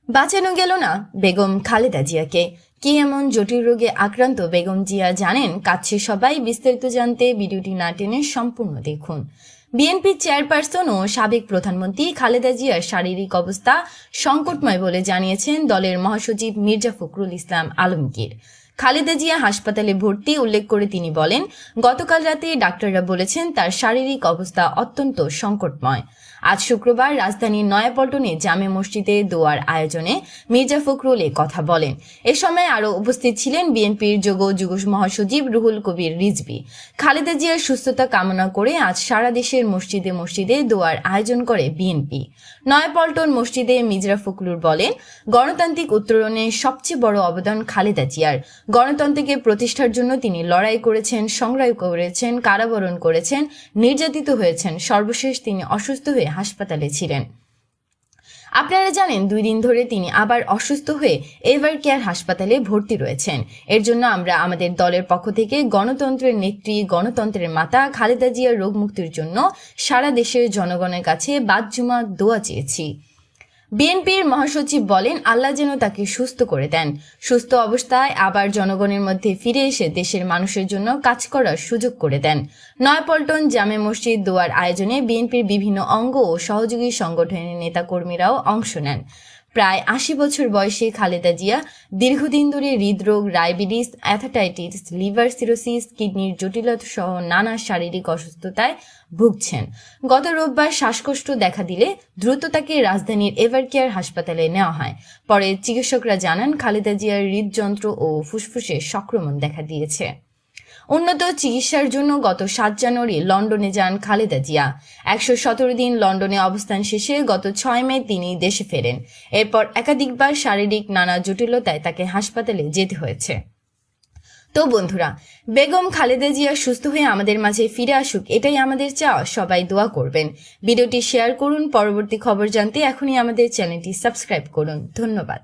বাঁচানো গেল না বেগম খালেদা জিয়াকে। কি এমন জটিল রোগে আক্রান্ত বেগম জিয়া জানেন? কাছে সবাই। বিস্তারিত জানতে ভিডিওটি না টেনে সম্পূর্ণ দেখুন। বিএনপি চেয়ারপারসন ও সাবেক প্রধানমন্ত্রী খালেদা জিয়ার শারীরিক অবস্থা সংকটময় বলে জানিয়েছেন দলের মহাসচিব মির্জা ফখরুল ইসলাম আলমগীর। খালেদা জিয়া হাসপাতালে ভর্তি উল্লেখ করে তিনি বলেন, গতকাল রাতে ডাক্তাররা বলেছেন তার শারীরিক অবস্থা অত্যন্ত সংকটময়। আজ শুক্রবার রাজধানীর নয়াপল্টনে জামে মসজিদে দোয়ার আয়োজনে মির্জা ফখরুল এ কথা বলেন। এ সময় আরও উপস্থিত ছিলেন বিএনপির যুগ্ম মহাসচিব রুহুল কবির রিজভী। খালেদা জিয়ার সুস্থতা কামনা করে আজ সারা দেশের মসজিদে মসজিদে দোয়ার আয়োজন করে বিএনপি। নয়াপল্টন মসজিদে মির্জা ফখরুল বলেন, গণতান্ত্রিক উত্তরণে সবচেয়ে বড় অবদান খালেদা জিয়ার। গণতন্ত্রকে প্রতিষ্ঠার জন্য তিনি লড়াই করেছেন, সংগ্রাম করেছেন, কারাবরণ করেছেন, নির্যাতিত হয়েছেন। সর্বশেষ তিনি অসুস্থ হয়ে হাসপাতালে ছিলেন। আপনারা জানেন 2 দিন ধরে তিনি আবার অসুস্থ হয়ে এভার কেয়ার হাসপাতালে ভর্তি রয়েছেন। এর জন্য আমরা আমাদের দলের পক্ষ থেকে গণতন্ত্রের নেত্রী, গণতন্ত্রের মাতা খালেদা জিয়ার রোগ মুক্তির জন্য সারা দেশের জনগণের কাছে বাদ-জুমা দোয়া চেয়েছি। বিএনপির মহাসচিব বলেন, আল্লাহ যেন তাকে সুস্থ করে দেন। সুস্থ অবস্থায় আবার জনগণের মধ্যে ফিরে এসে দেশের মানুষের জন্য কাজ করার সুযোগ করে দেন। নয়াপল্টন জামে মসজিদ দোয়ার আয়োজনে বিএনপির বিভিন্ন অঙ্গ ও সহযোগী সংগঠনের নেতাকর্মীরাও অংশ নেন। প্রায় 80 বছর বয়সী খালেদা জিয়া দীর্ঘদিন ধরে হৃদরোগ, ডায়াবেটিস, অ্যাথাইটিস, লিভার সিরোসিস, কিডনির জটিলতা সহ নানা শারীরিক অসুস্থতায় ভুগছেন। গত রোববার শ্বাসকষ্ট দেখা দিলে দ্রুত তাকে রাজধানীর এভার কেয়ার হাসপাতালে নেওয়া হয়। পরে চিকিৎসকরা জানান, খালেদা জিয়ার হৃদযন্ত্র ও ফুসফুসে সংক্রমণ দেখা দিয়েছে। উন্নত চিকিৎসার জন্য গত 7 জানুয়ারি লন্ডনে যান খালেদা জিয়া। 117 দিন লন্ডনে অবস্থান শেষে গত 6 মে তিনি দেশে ফেরেন। এরপর একাধিকবার শারীরিক নানা জটিলতায় তাকে হাসপাতালে যেতে হয়েছে। তো বন্ধুরা, বেগম খালেদা জিয়া সুস্থ হয়ে আমাদের মাঝে ফিরে আসুক, এটাই আমাদের চাওয়া। সবাই দোয়া করবেন। ভিডিওটি শেয়ার করুন। পরবর্তী খবর জানতে এখনই আমাদের চ্যানেলটি সাবস্ক্রাইব করুন। ধন্যবাদ।